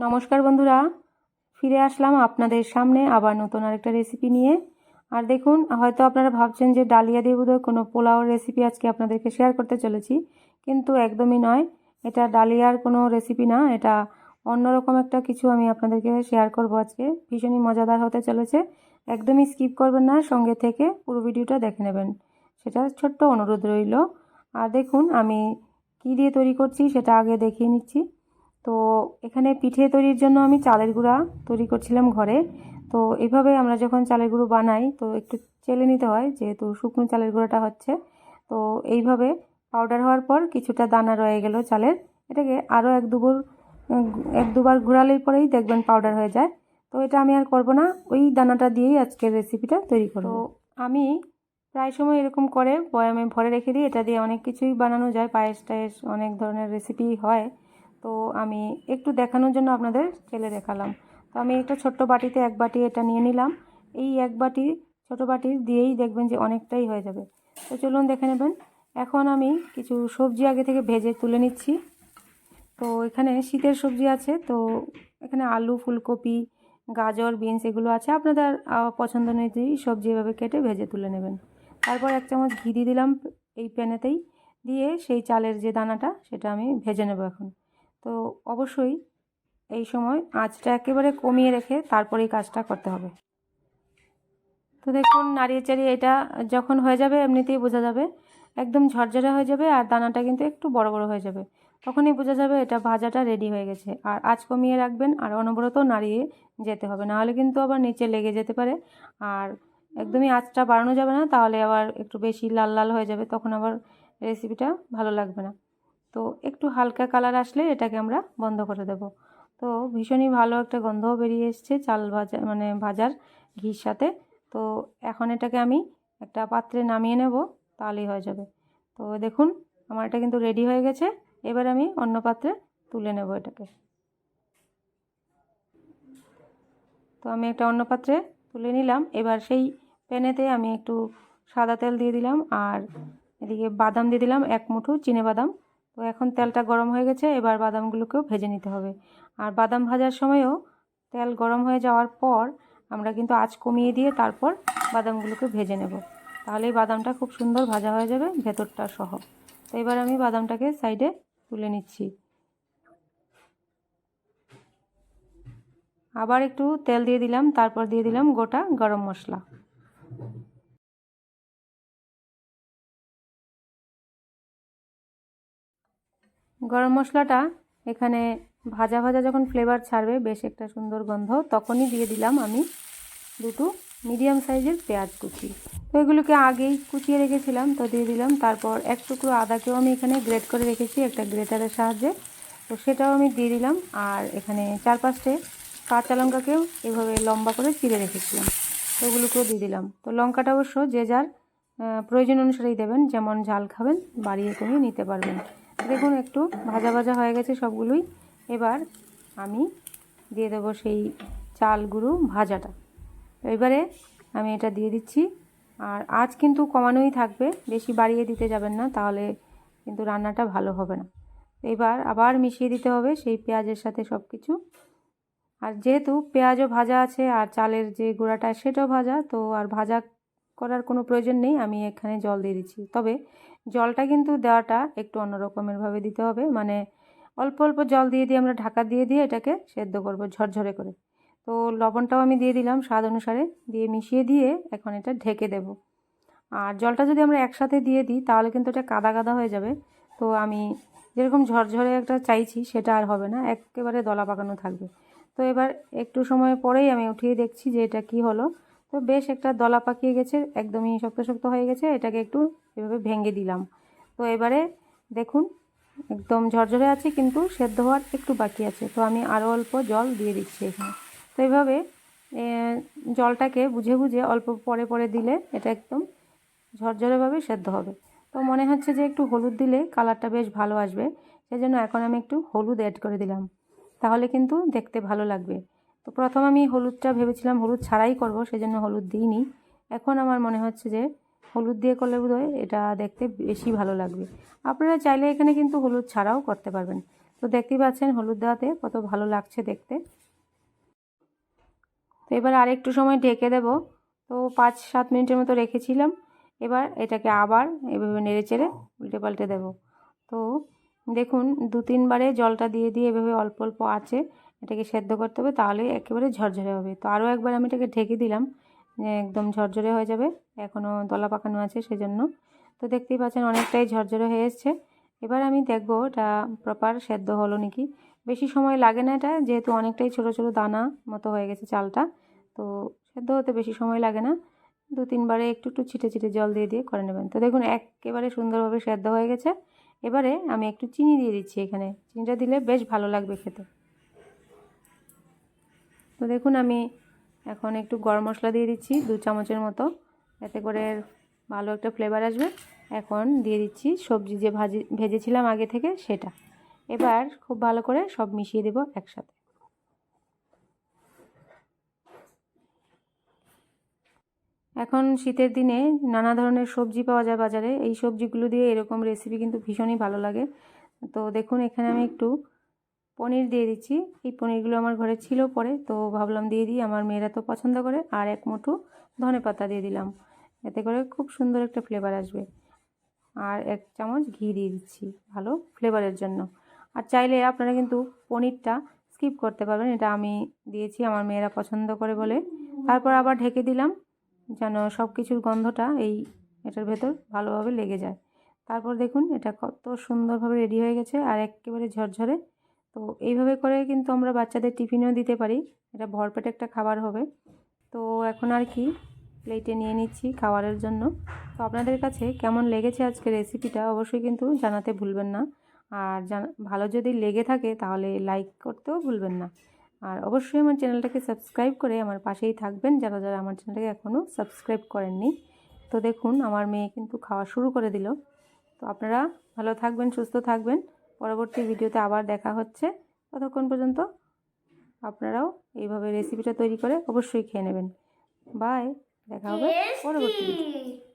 নমস্কার বন্ধুরা, ফিরে আসলাম আপনাদের সামনে আবার নতুন আরেকটা রেসিপি নিয়ে। আর দেখুন, হয়তো আপনারা ভাবছেন যে ডালিয়া দিয়ে বোধহয় কোনো পোলাওর রেসিপি আজকে আপনাদেরকে শেয়ার করতে চলেছি, কিন্তু একদমই নয়। এটা ডালিয়ার কোনো রেসিপি না, এটা অন্যরকম একটা কিছু আমি আপনাদেরকে শেয়ার করব আজকে। ভীষণই মজাদার হতে চলেছে, একদমই স্কিপ করবেন না, সঙ্গে থেকে পুরো ভিডিওটা দেখে নেবেন, সেটা ছোট্ট অনুরোধ রইল। আর দেখুন আমি কী দিয়ে তৈরি করছি সেটা আগে দেখিয়ে নিচ্ছি। তো এখানে পিঠে তৈরির জন্য আমি চালের গুঁড়া তৈরি করছিলাম ঘরে। তো এইভাবে আমরা যখন চালের গুঁড়ো বানাই তো একটু চেলে নিতে হয়, যেহেতু শুকনো চালের গুঁড়োটা হচ্ছে। তো এইভাবে পাউডার হওয়ার পর কিছুটা দানা রয়ে গেল চালের, এটাকে আরও এক দুবার ঘোরালেই পরেই দেখবেন পাউডার হয়ে যায়। তো এটা আমি আর করব না, ওই দানাটা দিয়েই আজকের রেসিপিটা তৈরি করব। তো আমি প্রায় সময় এরকম করে বয়ামে ভরে রেখে দিই, এটা দিয়ে অনেক কিছুই বানানো যায়, পায়েস টায়েস অনেক ধরনের রেসিপি হয়। তো আমি একটু দেখানোর জন্য আপনাদের চেলে দেখালাম। তো আমি একটা ছোট্ট বাটিতে এক বাটি এটা নিয়ে নিলাম। এই এক বাটি ছোটো বাটির দিয়েই দেখবেন যে অনেকটাই হয়ে যাবে। তো চলুন দেখে নেবেন। এখন আমি কিছু সবজি আগে থেকে ভেজে তুলে নিচ্ছি। তো এখানে শীতের সবজি আছে, তো এখানে আলু, ফুলকপি, গাজর, বিনস এগুলো আছে। আপনাদের পছন্দ অনুযায়ী সবজি এভাবে কেটে ভেজে তুলে নেবেন। তারপর এক চামচ ঘি দিয়ে দিলাম এই প্যানেতেই, দিয়ে সেই চালের যে দানাটা সেটা আমি ভেজে নেব এখন। তো অবশ্যই এই সময় আঁচটা একেবারে কমিয়ে রেখে তারপরে এই কাজটা করতে হবে। তো দেখুন নাড়িয়ে চাড়িয়ে এটা যখন হয়ে যাবে এমনিতেই বোঝা যাবে, একদম ঝরঝরে হয়ে যাবে আর দানাটা কিন্তু একটু বড় বড় হয়ে যাবে, তখনই বোঝা যাবে এটা ভাজাটা রেডি হয়ে গেছে। আর আঁচ কমিয়ে রাখবেন আর অনবরত নাড়িয়ে যেতে হবে, নাহলে কিন্তু আবার নিচে লেগে যেতে পারে। আর একদমই আঁচটা বাড়ানো যাবে না, তাহলে আবার একটু বেশি লাল লাল হয়ে যাবে, তখন আবার রেসিপিটা ভালো লাগবে না। তো একটু হালকা কালার আসলে এটাকে আমরা বন্ধ করে দেব। তো ভীষণই ভালো একটা গন্ধও বেরিয়ে এসছে চাল ভাজা ভাজার ঘির সাথে। তো এখন এটাকে আমি একটা পাত্রে নামিয়ে নেব, তাহলেই হয়ে যাবে। তো দেখুন আমার এটা কিন্তু রেডি হয়ে গেছে। এবার আমি অন্য পাত্রে তুলে নেব এটাকে। তো আমি একটা অন্য পাত্রে তুলে নিলাম। এবার সেই প্যানেতে আমি একটু সাদা তেল দিয়ে দিলাম আর এদিকে বাদাম দিয়ে দিলাম, এক মুঠো চিনে বাদাম। তো এখন তেলটা গরম হয়ে গেছে, এবার বাদামগুলোকেও ভেজে নিতে হবে। আর বাদাম ভাজার সময়ও তেল গরম হয়ে যাওয়ার পর আমরা কিন্তু আঁচ কমিয়ে দিয়ে তারপর বাদামগুলোকে ভেজে নেব, তাহলেই বাদামটা খুব সুন্দর ভাজা হয়ে যাবে ভেতরটা সহ। তো এবার আমি বাদামটাকে সাইডে তুলে নিচ্ছি। আবার একটু তেল দিয়ে দিলাম, তারপর দিয়ে দিলাম গোটা গরম মশলা। গরম মশলাটা এখানে ভাজা ভাজা যখন ফ্লেভার ছাড়বে, বেশ একটা সুন্দর গন্ধ, তখনই দিয়ে দিলাম আমি দুটো মিডিয়াম সাইজের পেঁয়াজ কুচি। তো এগুলোকে আগেই কুচিয়ে রেখেছিলাম, তো দিয়ে দিলাম। তারপর এক টুকরো আদাকেও আমি এখানে গ্রেট করে রেখেছি একটা গ্রেটারের সাহায্যে, তো সেটাও আমি দিয়ে দিলাম। আর এখানে 4-5টে কাঁচা লঙ্কাকেও এভাবে লম্বা করে চিড়ে রেখেছিলাম, তো ওগুলোকেও দিয়ে দিলাম। তো লঙ্কাটা অবশ্য যে যার প্রয়োজন অনুসারেই দেবেন, যেমন ঝাল খাবেন বাড়িয়ে কমিয়ে নিতে পারবেন। দেখুন একটু ভাজা ভাজা হয়ে গেছে সবগুলোই। এবার আমি দিয়ে দেবো সেই চাল গুঁড়ো ভাজাটা। এবারে আমি এটা দিয়ে দিচ্ছি। আর আঁচ কিন্তু কমানোই থাকবে, বেশি বাড়িয়ে দিতে যাবেন না, তাহলে কিন্তু রান্নাটা ভালো হবে না। এবার আবার মিশিয়ে দিতে হবে সেই পেঁয়াজের সাথে সব কিছু। আর যেহেতু পেঁয়াজও ভাজা আছে আর চালের যে গুঁড়াটা সেটাও ভাজা, তো আর ভাজা করার কোনো প্রয়োজন নেই। আমি এখানে জল দিয়ে দিচ্ছি, তবে জলটা কিন্তু দেওয়াটা একটু অন্য রকমেরভাবে দিতে হবে, মানে অল্প অল্প জল দিয়ে আমরা ঢাকা দিয়ে এটাকে সেদ্ধ করব ঝরঝরে করে। তো লবণটাও আমি দিয়ে দিলাম স্বাদ অনুসারে, দিয়ে মিশিয়ে দিয়ে এখন এটা ঢেকে দেব। আর জলটা যদি আমরা একসাথে দিয়ে দিই তাহলে কিন্তু এটা কাদা কাদা হয়ে যাবে। তো আমি যেরকম ঝরঝরে একটা চাইছি সেটা আর হবে না, একেবারে দলা পাকানো থাকবে। তো এবার একটু সময় পরেই আমি উঠিয়ে দেখছি যে এটা কি হলো। তো বেশ একটা দলা পাকিয়ে গেছে, একদমই শক্ত শক্ত হয়ে গেছে। এটাকে একটু এভাবে ভেঙে দিলাম। তো এবারে দেখুন একদম ঝরঝরে আছে, কিন্তু সেদ্ধ হওয়ার একটু বাকি আছে। তো আমি আরও অল্প জল দিয়ে দিচ্ছি এখানে। তো এইভাবে জলটাকে বুঝে বুঝে অল্প পরে পরে দিলে এটা একদম ঝরঝরেভাবে সেদ্ধ হবে। তো মনে হচ্ছে যে একটু হলুদ দিলে কালারটা বেশ ভালো আসবে, সেজন্য এখন আমি একটু হলুদ অ্যাড করে দিলাম, তাহলে কিন্তু দেখতে ভালো লাগবে। তো প্রথম আমি হলুদটা ভেবেছিলাম হলুদ ছাড়াই করব, সেজন্য হলুদ দিইনি। এখন আমার মনে হচ্ছে যে হলুদ দিয়ে করলে বোধহয় এটা দেখতে বেশি ভালো লাগবে। আপনারা চাইলে এখানে কিন্তু হলুদ ছাড়াও করতে পারবেন। তো দেখতেই পাচ্ছেন হলুদ দেওয়াতে কত ভালো লাগছে দেখতে। তো এবার আর একটু সময় ঢেকে দেব। তো 5-7 মিনিটের মতো রেখেছিলাম। এবার এটাকে আবার এভাবে নেড়ে চেড়ে উল্টে পাল্টে দেবো। তো দেখুন 2-3 বারে জলটা দিয়ে দিয়ে এভাবে অল্প অল্প আঁচে এটাকে সেদ্ধ করতে হবে, তাহলে একেবারে ঝরঝরে হবে। তো আরও একবার আমি এটাকে ঢেকে দিলাম, একদম ঝরঝরে হয়ে যাবে, এখনও দলা পাকানো আছে সেজন্য। তো দেখতেই পাচ্ছেন অনেকটাই ঝরঝরে হয়ে এসছে। এবার আমি দেখব এটা প্রপার সেদ্ধ হলো নাকি। বেশি সময় লাগে না এটা, যেহেতু অনেকটাই ছোট ছোট দানা মতো হয়ে গেছে চালটা, তো সেদ্ধ হতে বেশি সময় লাগে না। 2-3 বারে একটু একটু ছিটে ছিটে জল দিয়ে দিয়ে করে নেবেন। তো দেখুন একেবারে সুন্দরভাবে সেদ্ধ হয়ে গেছে। এবারে আমি একটু চিনি দিয়ে দিচ্ছি এখানে, চিনিটা দিলে বেশ ভালো লাগবে খেতে। তো দেখুন আমি এখন একটু গরম মশলা দিয়ে দিচ্ছি 2 চামচের মতো, এতে করে ভালো একটা ফ্লেভার আসবে। এখন দিয়ে দিচ্ছি সবজি যে ভেজেছিলাম আগে থেকে সেটা। এবার খুব ভালো করে সব মিশিয়ে দেব একসাথে। এখন শীতের দিনে নানা ধরনের সবজি পাওয়া যায় বাজারে, এই সবজিগুলো দিয়ে এরকম রেসিপি কিন্তু ভীষণই ভালো লাগে। তো দেখুন এখানে আমি একটু পনির দিয়ে দিচ্ছি। এই পনিরগুলো আমার ঘরে ছিল পরে, তো ভাবলাম দিয়ে দিই, আমার মেয়েরা তো পছন্দ করে। আর 1 মুঠো ধনেপাতা দিয়ে দিলাম, এতে করে খুব সুন্দর একটা ফ্লেভার আসবে। আর 1 চামচ ঘি দিয়ে দিচ্ছি ভালো ফ্লেভারের জন্য। আর চাইলে আপনারা কিন্তু পনিরটা স্কিপ করতে পারবেন, এটা আমি দিয়েছি আমার মেয়েরা পছন্দ করে বলে। তারপর আবার ঢেকে দিলাম যেন সব কিছুর গন্ধটা এটার ভেতর ভালোভাবে লেগে যায়। তারপর দেখুন এটা কত সুন্দরভাবে রেডি হয়ে গেছে আর একেবারে ঝরঝরে। তো এইভাবে করে কিন্তু আমরা বাচ্চাদের টিফিনেও দিতে পারি, এটা ভরপেট একটা খাবার হবে। তো এখন আর কি প্লেটে নিয়ে নিচ্ছি খাবারের জন্য। তো আপনাদের কাছে কেমন লেগেছে আজকের রেসিপিটা অবশ্যই কিন্তু জানাতে ভুলবেন না। আর ভালো যদি লেগে থাকে তাহলে লাইক করতেও ভুলবেন না। আর অবশ্যই আমার চ্যানেলটাকে সাবস্ক্রাইব করে আমার পাশেই থাকবেন যারা যারা আমার চ্যানেলটাকে এখনও সাবস্ক্রাইব করেননি। তো দেখুন আমার মেয়ে কিন্তু খাওয়া শুরু করে দিল। তো আপনারা ভালো থাকবেন, সুস্থ থাকবেন। পরবর্তী ভিডিওতে আবার দেখা হচ্ছে। ততক্ষণ পর্যন্ত আপনারাও এইভাবে রেসিপিটা তৈরি করে অবশ্যই খেয়ে নেবেন। বাই, দেখা হবে পরবর্তী ভিডিও।